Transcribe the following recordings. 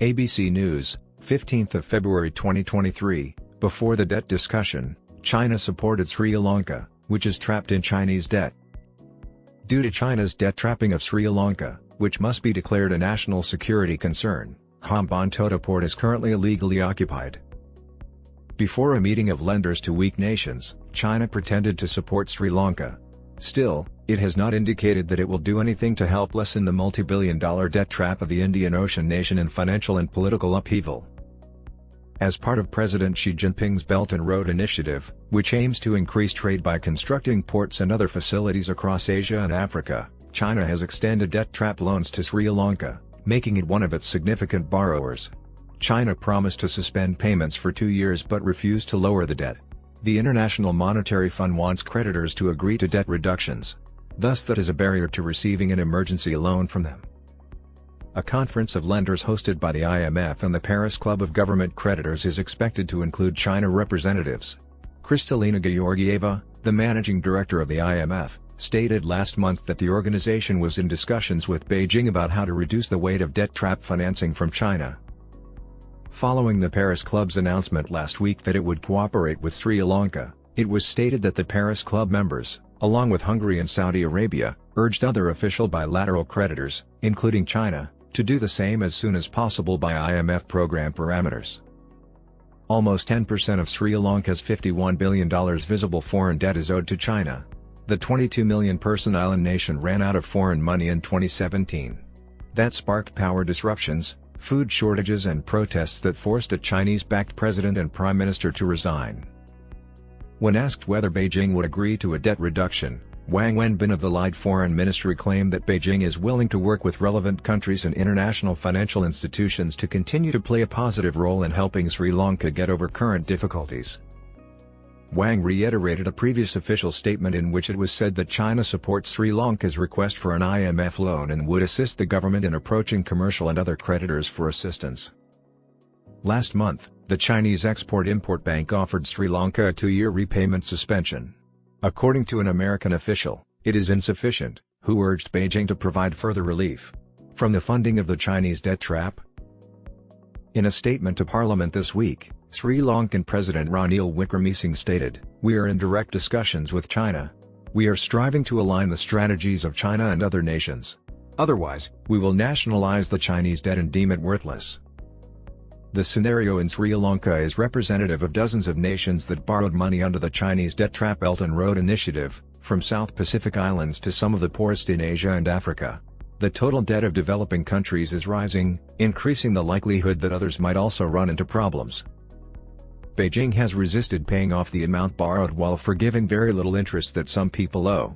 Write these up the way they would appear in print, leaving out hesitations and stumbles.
ABC News, 15th of February 2023, before the debt discussion, China supported Sri Lanka, which is trapped in Chinese debt. Due to China's debt trapping of Sri Lanka, which must be declared a national security concern, Hambantota Port is currently illegally occupied. Before a meeting of lenders to weak nations, China pretended to support Sri Lanka. Still, it has not indicated that it will do anything to help lessen the multi-billion-dollar debt trap of the Indian Ocean nation in financial and political upheaval. As part of President Xi Jinping's Belt and Road Initiative, which aims to increase trade by constructing ports and other facilities across Asia and Africa, China has extended debt trap loans to Sri Lanka, making it one of its significant borrowers. China promised to suspend payments for 2 years but refused to lower the debt. The International Monetary Fund wants creditors to agree to debt reductions. Thus that is a barrier to receiving an emergency loan from them. A conference of lenders hosted by the IMF and the Paris Club of Government Creditors is expected to include China representatives. Kristalina Georgieva, the managing director of the IMF, stated last month that the organization was in discussions with Beijing about how to reduce the weight of debt trap financing from China. Following the Paris Club's announcement last week that it would cooperate with Sri Lanka, it was stated that the Paris Club members, along with Hungary and Saudi Arabia, urged other official bilateral creditors, including China, to do the same as soon as possible by IMF program parameters. Almost 10% of Sri Lanka's $51 billion visible foreign debt is owed to China. The 22 million-person island nation ran out of foreign money in 2017. That sparked power disruptions, food shortages and protests that forced a Chinese-backed president and prime minister to resign. When asked whether Beijing would agree to a debt reduction, Wang Wenbin of the Light Foreign Ministry claimed that Beijing is willing to work with relevant countries and international financial institutions to continue to play a positive role in helping Sri Lanka get over current difficulties. Wang reiterated a previous official statement in which it was said that China supports Sri Lanka's request for an IMF loan and would assist the government in approaching commercial and other creditors for assistance. Last month, the Chinese Export-Import Bank offered Sri Lanka a 2-year repayment suspension. According to an American official, it is insufficient, who urged Beijing to provide further relief from the funding of the Chinese debt trap. In a statement to Parliament this week, Sri Lankan President Ranil Wickremesinghe stated, "We are in direct discussions with China. We are striving to align the strategies of China and other nations. Otherwise, we will nationalize the Chinese debt and deem it worthless." The scenario in Sri Lanka is representative of dozens of nations that borrowed money under the Chinese debt trap Belt and Road Initiative, from South Pacific islands to some of the poorest in Asia and Africa. The total debt of developing countries is rising, increasing the likelihood that others might also run into problems. Beijing has resisted paying off the amount borrowed while forgiving very little interest that some people owe.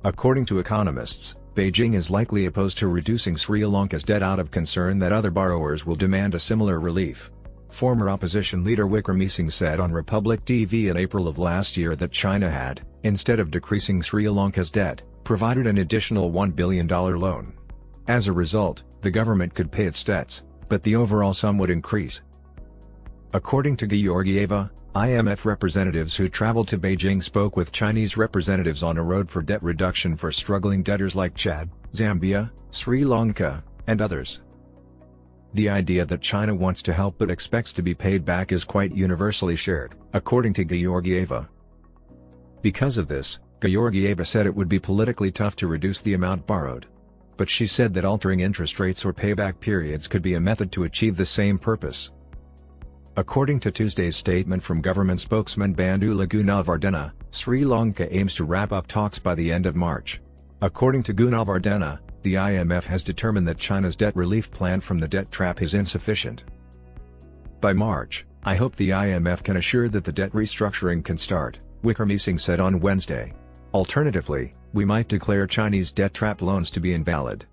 According to economists, Beijing is likely opposed to reducing Sri Lanka's debt out of concern that other borrowers will demand a similar relief. Former opposition leader Wickremesinghe said on Republic TV in April of last year that China had, instead of decreasing Sri Lanka's debt, provided an additional $1 billion loan. As a result, the government could pay its debts, but the overall sum would increase. According to Georgieva, IMF representatives who traveled to Beijing spoke with Chinese representatives on a road for debt reduction for struggling debtors like Chad, Zambia, Sri Lanka, and others. The idea that China wants to help but expects to be paid back is quite universally shared, according to Georgieva. Because of this, Georgieva said it would be politically tough to reduce the amount borrowed. But she said that altering interest rates or payback periods could be a method to achieve the same purpose. According to Tuesday's statement from government spokesman Bandula Gunawardena, Sri Lanka aims to wrap up talks by the end of March. According to Gunawardena, the IMF has determined that China's debt relief plan from the debt trap is insufficient. By March, I hope the IMF can assure that the debt restructuring can start, Wickremesinghe said on Wednesday. Alternatively, we might declare Chinese debt trap loans to be invalid.